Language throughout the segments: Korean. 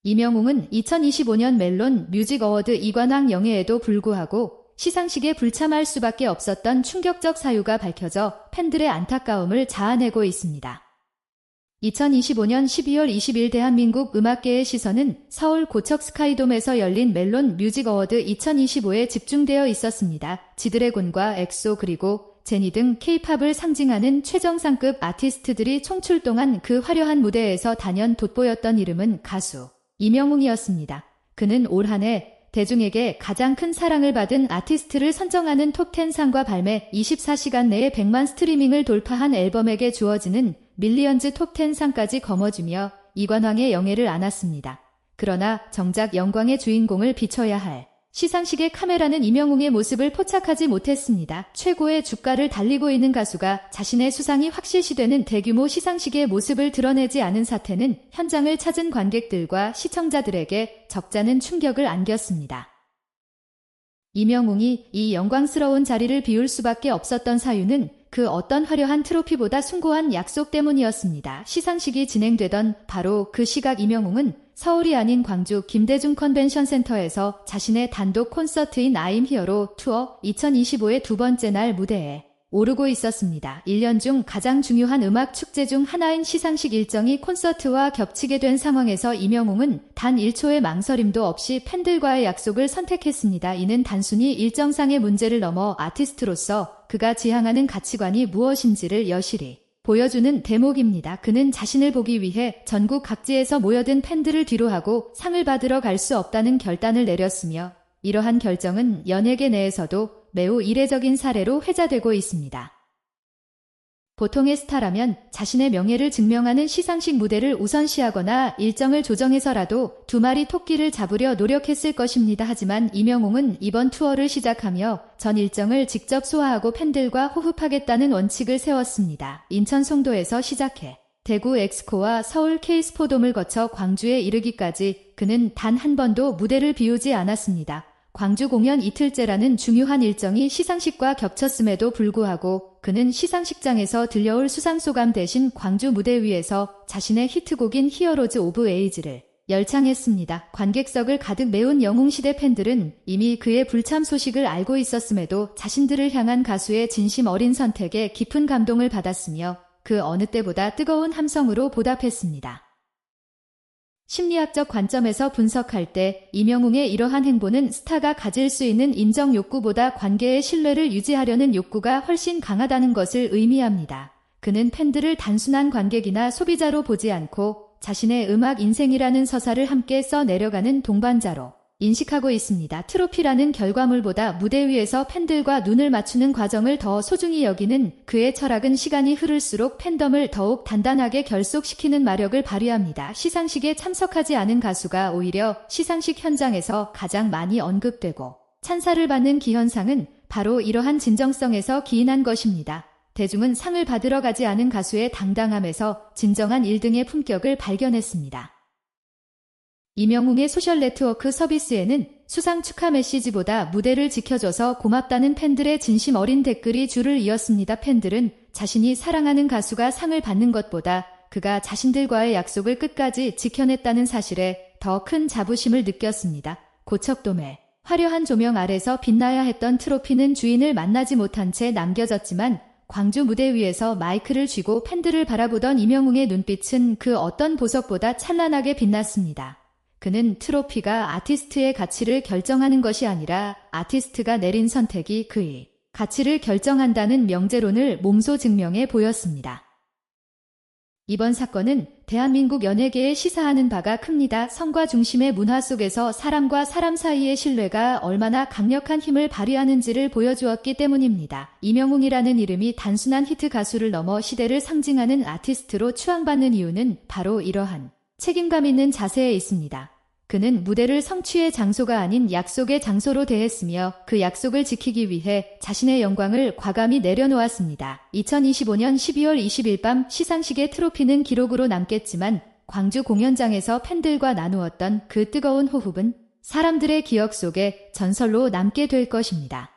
이명웅은 2025년 멜론 뮤직 어워드 이관왕 영예에도 불구하고 시상식에 불참할 수밖에 없었던 충격적 사유가 밝혀져 팬들의 안타까움을 자아내고 있습니다. 2025년 12월 20일 대한민국 음악계의 시선은 서울 고척 스카이돔에서 열린 멜론 뮤직 어워드 2025에 집중되어 있었습니다. 지드래곤과 엑소 그리고 제니 등 K-팝을 상징하는 최정상급 아티스트들이 총출동한 그 화려한 무대에서 단연 돋보였던 이름은 가수 이명웅이었습니다. 그는 올 한 해 대중에게 가장 큰 사랑을 받은 아티스트를 선정하는 톱10 상과 발매 24시간 내에 100만 스트리밍을 돌파한 앨범에게 주어지는 밀리언즈 톱10 상까지 거머쥐며 이관왕의 영예를 안았습니다. 그러나 정작 영광의 주인공을 비춰야 할 시상식의 카메라는 이명웅의 모습을 포착하지 못했습니다. 최고의 주가를 달리고 있는 가수가 자신의 수상이 확실시되는 대규모 시상식의 모습을 드러내지 않은 사태는 현장을 찾은 관객들과 시청자들에게 적잖은 충격을 안겼습니다. 이명웅이 이 영광스러운 자리를 비울 수밖에 없었던 사유는 그 어떤 화려한 트로피보다 숭고한 약속 때문이었습니다. 시상식이 진행되던 바로 그 시각 이명웅은 서울이 아닌 광주 김대중 컨벤션 센터에서 자신의 단독 콘서트인 I'm Here로 투어 2025의 두 번째 날 무대에 오르고 있었습니다. 1년 중 가장 중요한 음악 축제 중 하나인 시상식 일정이 콘서트와 겹치게 된 상황에서 이명웅은 단 1초의 망설임도 없이 팬들과의 약속을 선택했습니다. 이는 단순히 일정상의 문제를 넘어 아티스트로서 그가 지향하는 가치관이 무엇인지를 여실히 보여주는 대목입니다. 그는 자신을 보기 위해 전국 각지에서 모여든 팬들을 뒤로하고 상을 받으러 갈 수 없다는 결단을 내렸으며 이러한 결정은 연예계 내에서도 매우 이례적인 사례로 회자되고 있습니다. 보통의 스타라면 자신의 명예를 증명하는 시상식 무대를 우선시하거나 일정을 조정해서라도 두 마리 토끼를 잡으려 노력했을 것입니다. 하지만 이명웅은 이번 투어를 시작하며 전 일정을 직접 소화하고 팬들과 호흡하겠다는 원칙을 세웠습니다. 인천 송도에서 시작해 대구 엑스코와 서울 K스포돔을 거쳐 광주에 이르기까지 그는 단 한 번도 무대를 비우지 않았습니다. 광주 공연 이틀째라는 중요한 일정이 시상식과 겹쳤음에도 불구하고 그는 시상식장에서 들려올 수상소감 대신 광주 무대 위에서 자신의 히트곡인 히어로즈 오브 에이지를 열창했습니다. 관객석을 가득 메운 영웅시대 팬들은 이미 그의 불참 소식을 알고 있었음에도 자신들을 향한 가수의 진심 어린 선택에 깊은 감동을 받았으며 그 어느 때보다 뜨거운 함성으로 보답했습니다. 심리학적 관점에서 분석할 때 이명웅의 이러한 행보는 스타가 가질 수 있는 인정 욕구보다 관계의 신뢰를 유지하려는 욕구가 훨씬 강하다는 것을 의미합니다. 그는 팬들을 단순한 관객이나 소비자로 보지 않고 자신의 음악 인생이라는 서사를 함께 써 내려가는 동반자로 인식하고 있습니다. 트로피라는 결과물보다 무대 위에서 팬들과 눈을 맞추는 과정을 더 소중히 여기는 그의 철학은 시간이 흐를수록 팬덤을 더욱 단단하게 결속시키는 마력을 발휘합니다. 시상식에 참석하지 않은 가수가 오히려 시상식 현장에서 가장 많이 언급되고 찬사를 받는 기현상은 바로 이러한 진정성에서 기인한 것입니다. 대중은 상을 받으러 가지 않은 가수의 당당함에서 진정한 1등의 품격을 발견했습니다. 이명웅의 소셜 네트워크 서비스에는 수상 축하 메시지보다 무대를 지켜줘서 고맙다는 팬들의 진심 어린 댓글이 줄을 이었습니다. 팬들은 자신이 사랑하는 가수가 상을 받는 것보다 그가 자신들과의 약속을 끝까지 지켜냈다는 사실에 더 큰 자부심을 느꼈습니다. 고척돔의 화려한 조명 아래서 빛나야 했던 트로피는 주인을 만나지 못한 채 남겨졌지만 광주 무대 위에서 마이크를 쥐고 팬들을 바라보던 이명웅의 눈빛은 그 어떤 보석보다 찬란하게 빛났습니다. 그는 트로피가 아티스트의 가치를 결정하는 것이 아니라 아티스트가 내린 선택이 그의 가치를 결정한다는 명제론을 몸소 증명해 보였습니다. 이번 사건은 대한민국 연예계에 시사하는 바가 큽니다. 성과 중심의 문화 속에서 사람과 사람 사이의 신뢰가 얼마나 강력한 힘을 발휘하는지를 보여주었기 때문입니다. 이명웅이라는 이름이 단순한 히트 가수를 넘어 시대를 상징하는 아티스트로 추앙받는 이유는 바로 이러한 책임감 있는 자세에 있습니다. 그는 무대를 성취의 장소가 아닌 약속의 장소로 대했으며 그 약속을 지키기 위해 자신의 영광을 과감히 내려놓았습니다. 2025년 12월 20일 밤 시상식의 트로피는 기록으로 남겠지만 광주 공연장에서 팬들과 나누었던 그 뜨거운 호흡은 사람들의 기억 속에 전설로 남게 될 것입니다.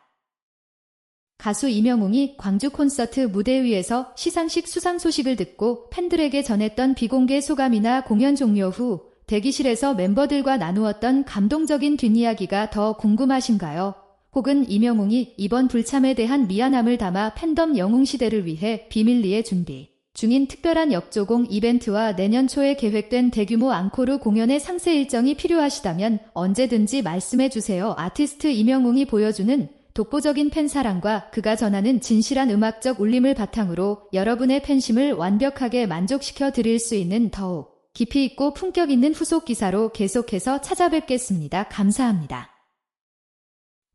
가수 이명웅이 광주 콘서트 무대 위에서 시상식 수상 소식을 듣고 팬들에게 전했던 비공개 소감이나 공연 종료 후 대기실에서 멤버들과 나누었던 감동적인 뒷이야기가 더 궁금하신가요? 혹은 임영웅이 이번 불참에 대한 미안함을 담아 팬덤 영웅시대를 위해 비밀리에 준비 중인 특별한 역조공 이벤트와 내년 초에 계획된 대규모 앙코르 공연의 상세 일정이 필요하시다면 언제든지 말씀해주세요. 아티스트 임영웅이 보여주는 독보적인 팬사랑과 그가 전하는 진실한 음악적 울림을 바탕으로 여러분의 팬심을 완벽하게 만족시켜 드릴 수 있는 더욱 깊이 있고 품격 있는 후속 기사로 계속해서 찾아뵙겠습니다. 감사합니다.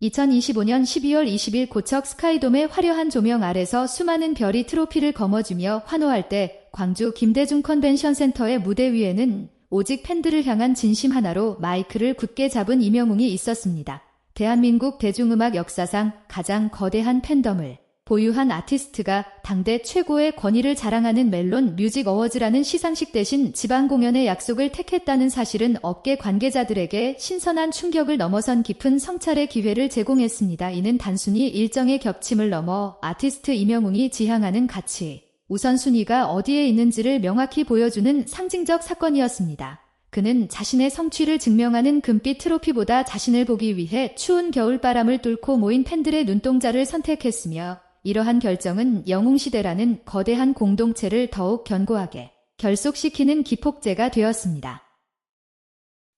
2025년 12월 20일 고척 스카이돔의 화려한 조명 아래서 수많은 별이 트로피를 거머쥐며 환호할 때 광주 김대중 컨벤션 센터의 무대 위에는 오직 팬들을 향한 진심 하나로 마이크를 굳게 잡은 임영웅이 있었습니다. 대한민국 대중음악 역사상 가장 거대한 팬덤을 보유한 아티스트가 당대 최고의 권위를 자랑하는 멜론 뮤직 어워즈라는 시상식 대신 지방 공연의 약속을 택했다는 사실은 업계 관계자들에게 신선한 충격을 넘어선 깊은 성찰의 기회를 제공했습니다. 이는 단순히 일정의 겹침을 넘어 아티스트 임영웅이 지향하는 가치, 우선순위가 어디에 있는지를 명확히 보여주는 상징적 사건이었습니다. 그는 자신의 성취를 증명하는 금빛 트로피보다 자신을 보기 위해 추운 겨울바람을 뚫고 모인 팬들의 눈동자를 선택했으며 이러한 결정은 영웅시대라는 거대한 공동체를 더욱 견고하게 결속시키는 기폭제가 되었습니다.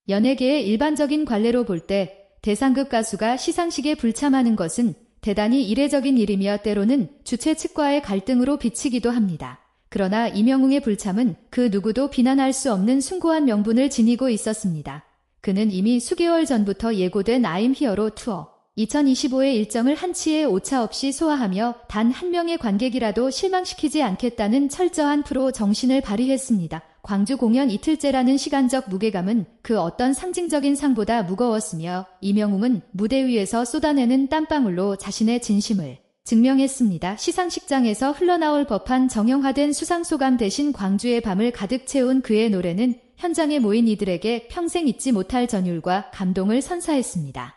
연예계의 일반적인 관례로 볼 때 대상급 가수가 시상식에 불참하는 것은 대단히 이례적인 일이며 때로는 주최 측과의 갈등으로 비치기도 합니다. 그러나 임영웅의 불참은 그 누구도 비난할 수 없는 숭고한 명분을 지니고 있었습니다. 그는 이미 수개월 전부터 예고된 I'm Here로 투어 2025의 일정을 한치의 오차 없이 소화하며 단 한 명의 관객이라도 실망시키지 않겠다는 철저한 프로 정신을 발휘했습니다. 광주 공연 이틀째라는 시간적 무게감은 그 어떤 상징적인 상보다 무거웠으며 임영웅은 무대 위에서 쏟아내는 땀방울로 자신의 진심을 증명했습니다. 시상식장에서 흘러나올 법한 정형화된 수상소감 대신 광주의 밤을 가득 채운 그의 노래는 현장에 모인 이들에게 평생 잊지 못할 전율과 감동을 선사했습니다.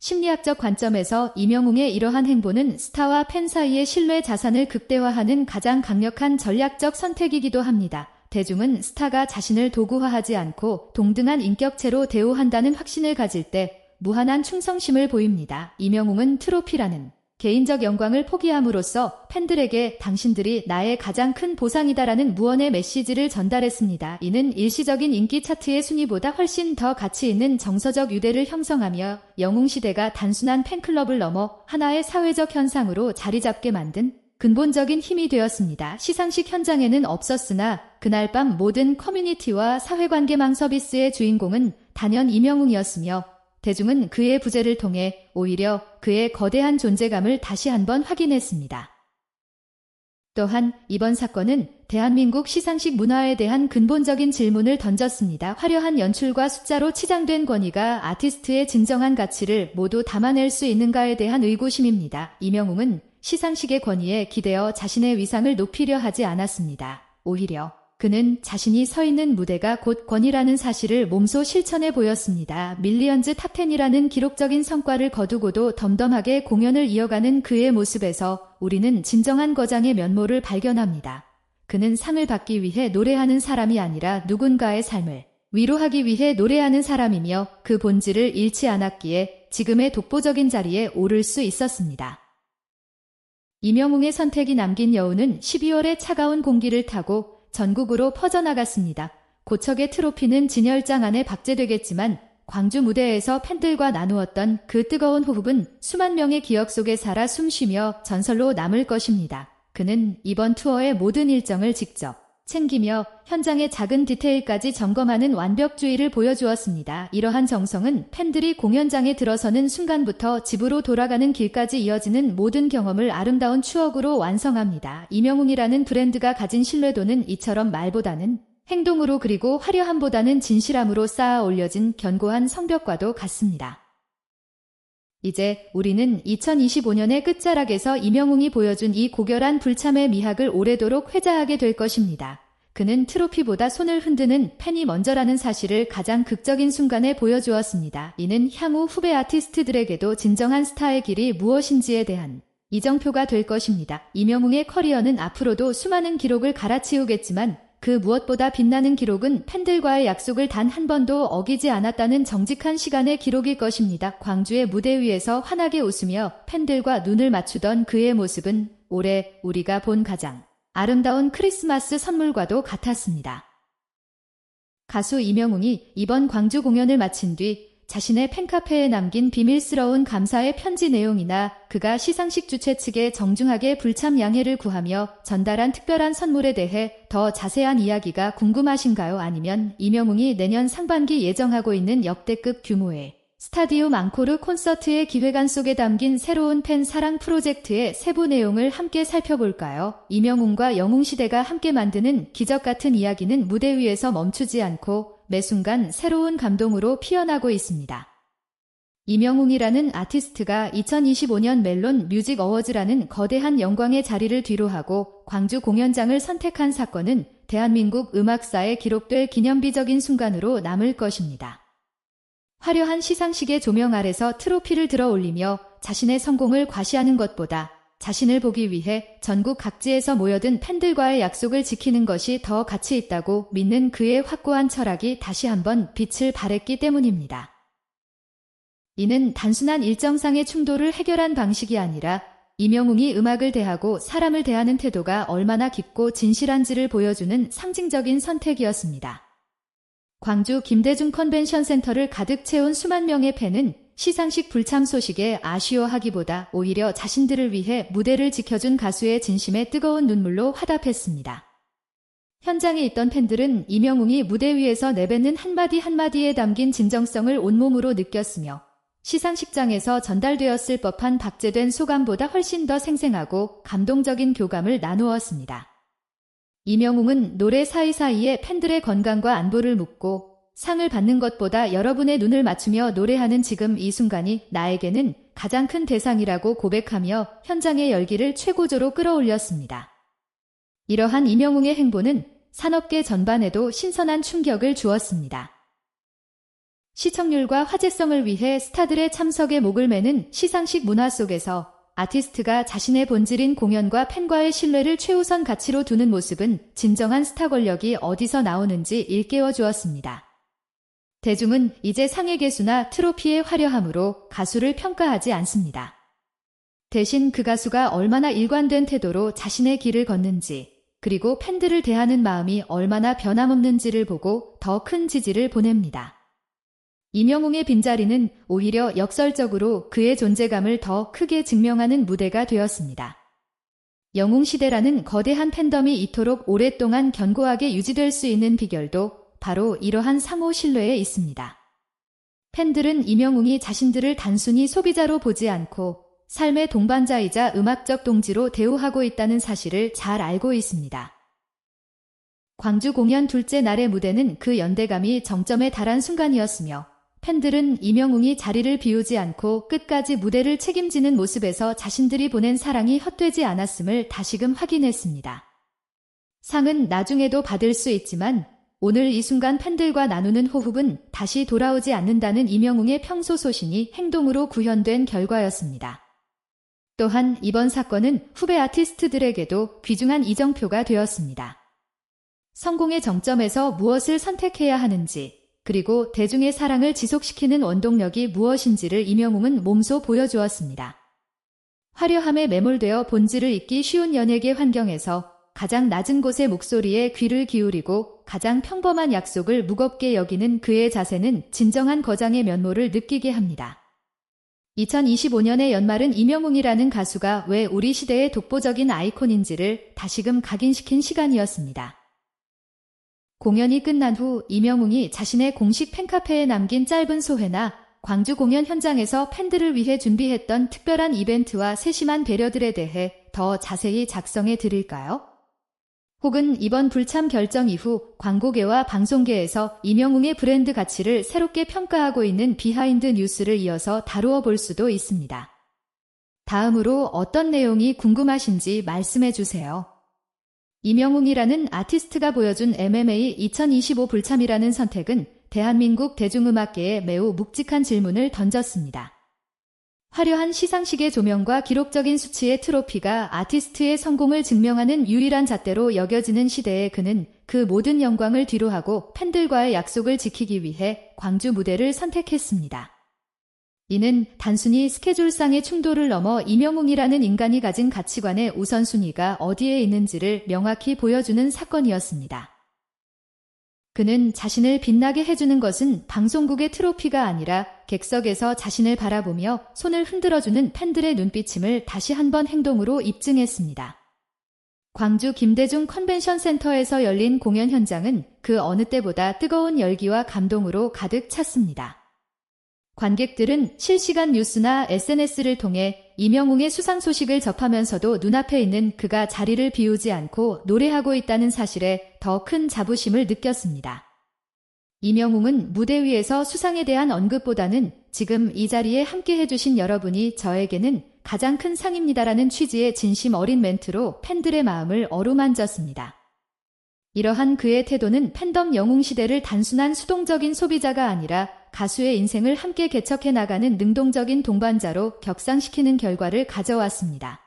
심리학적 관점에서 임영웅의 이러한 행보는 스타와 팬 사이의 신뢰 자산을 극대화하는 가장 강력한 전략적 선택이기도 합니다. 대중은 스타가 자신을 도구화하지 않고 동등한 인격체로 대우한다는 확신을 가질 때 무한한 충성심을 보입니다. 임영웅은 트로피라는 개인적 영광을 포기함으로써 팬들에게 당신들이 나의 가장 큰 보상이다라는 무언의 메시지를 전달했습니다. 이는 일시적인 인기 차트의 순위보다 훨씬 더 가치 있는 정서적 유대를 형성하며 영웅시대가 단순한 팬클럽을 넘어 하나의 사회적 현상으로 자리잡게 만든 근본적인 힘이 되었습니다. 시상식 현장에는 없었으나 그날 밤 모든 커뮤니티와 사회관계망 서비스의 주인공은 단연 임영웅이었으며 대중은 그의 부재를 통해 오히려 그의 거대한 존재감을 다시 한번 확인했습니다. 또한 이번 사건은 대한민국 시상식 문화에 대한 근본적인 질문을 던졌습니다. 화려한 연출과 숫자로 치장된 권위가 아티스트의 진정한 가치를 모두 담아낼 수 있는가에 대한 의구심입니다. 임영웅은 시상식의 권위에 기대어 자신의 위상을 높이려 하지 않았습니다. 오히려 그는 자신이 서 있는 무대가 곧 권위라는 사실을 몸소 실천해 보였습니다. 밀리언즈 탑10이라는 기록적인 성과를 거두고도 덤덤하게 공연을 이어가는 그의 모습에서 우리는 진정한 거장의 면모를 발견합니다. 그는 상을 받기 위해 노래하는 사람이 아니라 누군가의 삶을 위로하기 위해 노래하는 사람이며 그 본질을 잃지 않았기에 지금의 독보적인 자리에 오를 수 있었습니다. 임영웅의 선택이 남긴 여운은 12월의 차가운 공기를 타고 전국으로 퍼져나갔습니다. 고척의 트로피는 진열장 안에 박제되겠지만 광주 무대에서 팬들과 나누었던 그 뜨거운 호흡은 수만 명의 기억 속에 살아 숨쉬며 전설로 남을 것입니다. 그는 이번 투어의 모든 일정을 직접 챙기며 현장의 작은 디테일까지 점검하는 완벽주의를 보여주었습니다. 이러한 정성은 팬들이 공연장에 들어서는 순간부터 집으로 돌아가는 길까지 이어지는 모든 경험을 아름다운 추억으로 완성합니다. 임영웅이라는 브랜드가 가진 신뢰도는 이처럼 말보다는 행동으로 그리고 화려함보다는 진실함으로 쌓아 올려진 견고한 성벽과도 같습니다. 이제 우리는 2025년의 끝자락에서 임영웅이 보여준 이 고결한 불참의 미학을 오래도록 회자하게 될 것입니다. 그는 트로피보다 손을 흔드는 팬이 먼저라는 사실을 가장 극적인 순간에 보여주었습니다. 이는 향후 후배 아티스트들에게도 진정한 스타의 길이 무엇인지에 대한 이정표가 될 것입니다. 임영웅의 커리어는 앞으로도 수많은 기록을 갈아치우겠지만 그 무엇보다 빛나는 기록은 팬들과의 약속을 단 한 번도 어기지 않았다는 정직한 시간의 기록일 것입니다. 광주의 무대 위에서 환하게 웃으며 팬들과 눈을 맞추던 그의 모습은 올해 우리가 본 가장 아름다운 크리스마스 선물과도 같았습니다. 가수 이명웅이 이번 광주 공연을 마친 뒤 자신의 팬카페에 남긴 비밀스러운 감사의 편지 내용이나 그가 시상식 주최 측에 정중하게 불참 양해를 구하며 전달한 특별한 선물에 대해 더 자세한 이야기가 궁금하신가요? 아니면 이명웅이 내년 상반기 예정하고 있는 역대급 규모의 스타디움 앙코르 콘서트의 기획안 속에 담긴 새로운 팬 사랑 프로젝트의 세부 내용을 함께 살펴볼까요? 이명웅과 영웅시대가 함께 만드는 기적 같은 이야기는 무대 위에서 멈추지 않고 매 순간 새로운 감동으로 피어나고 있습니다. 이명웅이라는 아티스트가 2025년 멜론 뮤직 어워즈라는 거대한 영광의 자리를 뒤로하고 광주 공연장을 선택한 사건은 대한민국 음악사에 기록될 기념비적인 순간으로 남을 것입니다. 화려한 시상식의 조명 아래서 트로피를 들어 올리며 자신의 성공을 과시하는 것보다 자신을 보기 위해 전국 각지에서 모여든 팬들과의 약속을 지키는 것이 더 가치 있다고 믿는 그의 확고한 철학이 다시 한번 빛을 발했기 때문입니다. 이는 단순한 일정상의 충돌을 해결한 방식이 아니라 이명웅이 음악을 대하고 사람을 대하는 태도가 얼마나 깊고 진실한지를 보여주는 상징적인 선택이었습니다. 광주 김대중 컨벤션 센터를 가득 채운 수만 명의 팬은 시상식 불참 소식에 아쉬워하기보다 오히려 자신들을 위해 무대를 지켜준 가수의 진심에 뜨거운 눈물로 화답했습니다. 현장에 있던 팬들은 이명웅이 무대 위에서 내뱉는 한마디 한마디에 담긴 진정성을 온몸으로 느꼈으며 시상식장에서 전달되었을 법한 박제된 소감보다 훨씬 더 생생하고 감동적인 교감을 나누었습니다. 이명웅은 노래 사이사이에 팬들의 건강과 안부를 묻고 상을 받는 것보다 여러분의 눈을 맞추며 노래하는 지금 이 순간이 나에게는 가장 큰 대상이라고 고백하며 현장의 열기를 최고조로 끌어올렸습니다. 이러한 이명웅의 행보는 산업계 전반에도 신선한 충격을 주었습니다. 시청률과 화제성을 위해 스타들의 참석에 목을 매는 시상식 문화 속에서 아티스트가 자신의 본질인 공연과 팬과의 신뢰를 최우선 가치로 두는 모습은 진정한 스타 권력이 어디서 나오는지 일깨워 주었습니다. 대중은 이제 상의 개수나 트로피의 화려함으로 가수를 평가하지 않습니다. 대신 그 가수가 얼마나 일관된 태도로 자신의 길을 걷는지, 그리고 팬들을 대하는 마음이 얼마나 변함없는지를 보고 더 큰 지지를 보냅니다. 이명웅의 빈자리는 오히려 역설적으로 그의 존재감을 더 크게 증명하는 무대가 되었습니다. 영웅시대라는 거대한 팬덤이 이토록 오랫동안 견고하게 유지될 수 있는 비결도 바로 이러한 상호 신뢰에 있습니다. 팬들은 이명웅이 자신들을 단순히 소비자로 보지 않고 삶의 동반자이자 음악적 동지로 대우하고 있다는 사실을 잘 알고 있습니다. 광주 공연 둘째 날의 무대는 그 연대감이 정점에 달한 순간이었으며 팬들은 이명웅이 자리를 비우지 않고 끝까지 무대를 책임지는 모습에서 자신들이 보낸 사랑이 헛되지 않았음을 다시금 확인했습니다. 상은 나중에도 받을 수 있지만 오늘 이 순간 팬들과 나누는 호흡은 다시 돌아오지 않는다는 이명웅의 평소 소신이 행동으로 구현된 결과였습니다. 또한 이번 사건은 후배 아티스트들에게도 귀중한 이정표가 되었습니다. 성공의 정점에서 무엇을 선택해야 하는지, 그리고 대중의 사랑을 지속시키는 원동력이 무엇인지를 이명웅은 몸소 보여주었습니다. 화려함에 매몰되어 본질을 잊기 쉬운 연예계 환경에서 가장 낮은 곳의 목소리에 귀를 기울이고 가장 평범한 약속을 무겁게 여기는 그의 자세는 진정한 거장의 면모를 느끼게 합니다. 2025년의 연말은 이명웅이라는 가수가 왜 우리 시대의 독보적인 아이콘인지를 다시금 각인시킨 시간이었습니다. 공연이 끝난 후 이명웅이 자신의 공식 팬카페에 남긴 짧은 소회나 광주 공연 현장에서 팬들을 위해 준비했던 특별한 이벤트와 세심한 배려들에 대해 더 자세히 작성해 드릴까요? 혹은 이번 불참 결정 이후 광고계와 방송계에서 이명웅의 브랜드 가치를 새롭게 평가하고 있는 비하인드 뉴스를 이어서 다루어 볼 수도 있습니다. 다음으로 어떤 내용이 궁금하신지 말씀해 주세요. 이명웅이라는 아티스트가 보여준 MMA 2025 불참이라는 선택은 대한민국 대중음악계에 매우 묵직한 질문을 던졌습니다. 화려한 시상식의 조명과 기록적인 수치의 트로피가 아티스트의 성공을 증명하는 유일한 잣대로 여겨지는 시대에 그는 그 모든 영광을 뒤로하고 팬들과의 약속을 지키기 위해 광주 무대를 선택했습니다. 이는 단순히 스케줄상의 충돌을 넘어 이명웅이라는 인간이 가진 가치관의 우선순위가 어디에 있는지를 명확히 보여주는 사건이었습니다. 그는 자신을 빛나게 해주는 것은 방송국의 트로피가 아니라 객석에서 자신을 바라보며 손을 흔들어주는 팬들의 눈빛임을 다시 한번 행동으로 입증했습니다. 광주 김대중 컨벤션 센터에서 열린 공연 현장은 그 어느 때보다 뜨거운 열기와 감동으로 가득 찼습니다. 관객들은 실시간 뉴스나 SNS를 통해 이명웅의 수상 소식을 접하면서도 눈앞에 있는 그가 자리를 비우지 않고 노래하고 있다는 사실에 더 큰 자부심을 느꼈습니다. 이명웅은 무대 위에서 수상에 대한 언급보다는 지금 이 자리에 함께 해주신 여러분이 저에게는 가장 큰 상입니다라는 취지의 진심 어린 멘트로 팬들의 마음을 어루만졌습니다. 이러한 그의 태도는 팬덤 영웅 시대를 단순한 수동적인 소비자가 아니라 가수의 인생을 함께 개척해 나가는 능동적인 동반자로 격상시키는 결과를 가져왔습니다.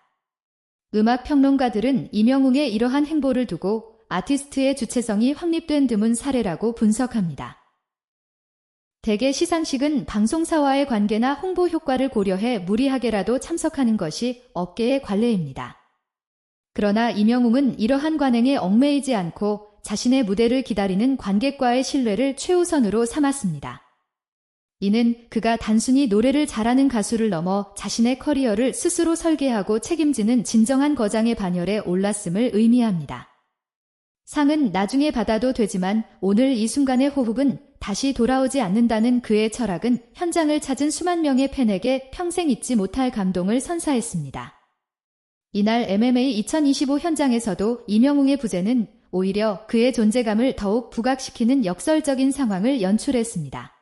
음악 평론가들은 이명웅의 이러한 행보를 두고 아티스트의 주체성이 확립된 드문 사례라고 분석합니다. 대개 시상식은 방송사와의 관계나 홍보 효과를 고려해 무리하게라도 참석하는 것이 업계의 관례입니다. 그러나 이명웅은 이러한 관행에 얽매이지 않고 자신의 무대를 기다리는 관객과의 신뢰를 최우선으로 삼았습니다. 이는 그가 단순히 노래를 잘하는 가수를 넘어 자신의 커리어를 스스로 설계하고 책임지는 진정한 거장의 반열에 올랐음을 의미합니다. 상은 나중에 받아도 되지만 오늘 이 순간의 호흡은 다시 돌아오지 않는다는 그의 철학은 현장을 찾은 수만 명의 팬에게 평생 잊지 못할 감동을 선사했습니다. 이날 MMA 2025 현장에서도 이명웅의 부재는 오히려 그의 존재감을 더욱 부각시키는 역설적인 상황을 연출했습니다.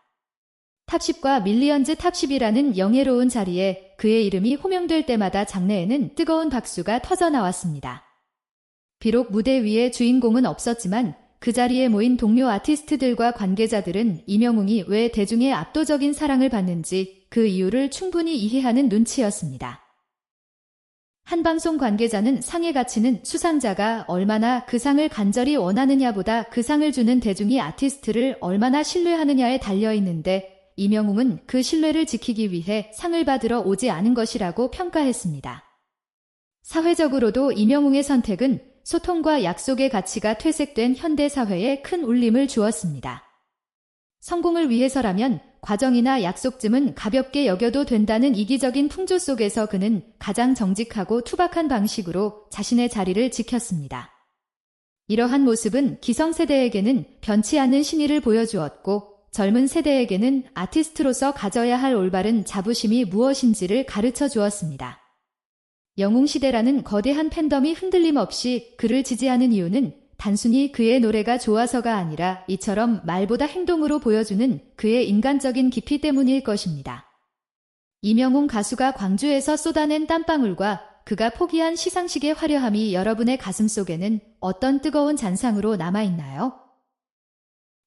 탑10과 밀리언즈 탑10이라는 영예로운 자리에 그의 이름이 호명될 때마다 장내에는 뜨거운 박수가 터져나왔습니다. 비록 무대 위에 주인공은 없었지만 그 자리에 모인 동료 아티스트들과 관계자들은 이명웅이 왜 대중의 압도적인 사랑을 받는지 그 이유를 충분히 이해하는 눈치였습니다. 한 방송 관계자는 상의 가치는 수상자가 얼마나 그 상을 간절히 원하느냐보다 그 상을 주는 대중이 아티스트를 얼마나 신뢰하느냐에 달려있는데 이명웅은 그 신뢰를 지키기 위해 상을 받으러 오지 않은 것이라고 평가했습니다. 사회적으로도 이명웅의 선택은 소통과 약속의 가치가 퇴색된 현대사회에 큰 울림을 주었습니다. 성공을 위해서라면 과정이나 약속쯤은 가볍게 여겨도 된다는 이기적인 풍조 속에서 그는 가장 정직하고 투박한 방식으로 자신의 자리를 지켰습니다. 이러한 모습은 기성세대에게는 변치 않는 신의를 보여주었고 젊은 세대에게는 아티스트로서 가져야 할 올바른 자부심이 무엇인지를 가르쳐 주었습니다. 영웅시대라는 거대한 팬덤이 흔들림 없이 그를 지지하는 이유는 단순히 그의 노래가 좋아서가 아니라 이처럼 말보다 행동으로 보여주는 그의 인간적인 깊이 때문일 것입니다. 이명웅 가수가 광주에서 쏟아낸 땀방울과 그가 포기한 시상식의 화려함이 여러분의 가슴속에는 어떤 뜨거운 잔상으로 남아있나요?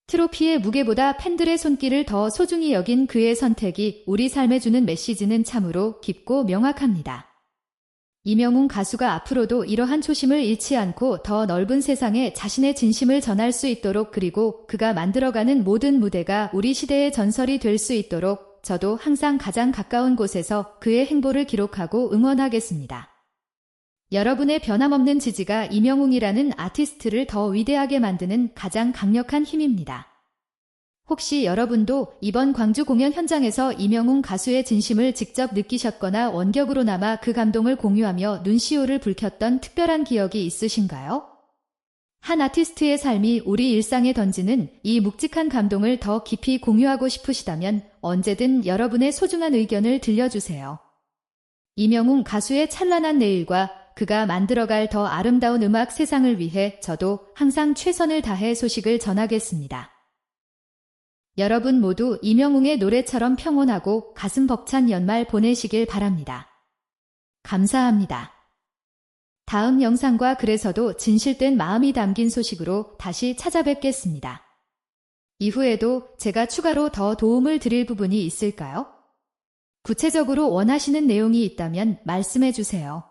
트로피의 무게보다 팬들의 손길을 더 소중히 여긴 그의 선택이 우리 삶에 주는 메시지는 참으로 깊고 명확합니다. 이명웅 가수가 앞으로도 이러한 초심을 잃지 않고 더 넓은 세상에 자신의 진심을 전할 수 있도록 그리고 그가 만들어가는 모든 무대가 우리 시대의 전설이 될 수 있도록 저도 항상 가장 가까운 곳에서 그의 행보를 기록하고 응원하겠습니다. 여러분의 변함없는 지지가 이명웅이라는 아티스트를 더 위대하게 만드는 가장 강력한 힘입니다. 혹시 여러분도 이번 광주 공연 현장에서 이명웅 가수의 진심을 직접 느끼셨거나 원격으로 남아 그 감동을 공유하며 눈시울을 붉혔던 특별한 기억이 있으신가요? 한 아티스트의 삶이 우리 일상에 던지는 이 묵직한 감동을 더 깊이 공유하고 싶으시다면 언제든 여러분의 소중한 의견을 들려주세요. 이명웅 가수의 찬란한 내일과 그가 만들어갈 더 아름다운 음악 세상을 위해 저도 항상 최선을 다해 소식을 전하겠습니다. 여러분 모두 이명웅의 노래처럼 평온하고 가슴 벅찬 연말 보내시길 바랍니다. 감사합니다. 다음 영상과 글에서도 진실된 마음이 담긴 소식으로 다시 찾아뵙겠습니다. 이후에도 제가 추가로 더 도움을 드릴 부분이 있을까요? 구체적으로 원하시는 내용이 있다면 말씀해 주세요.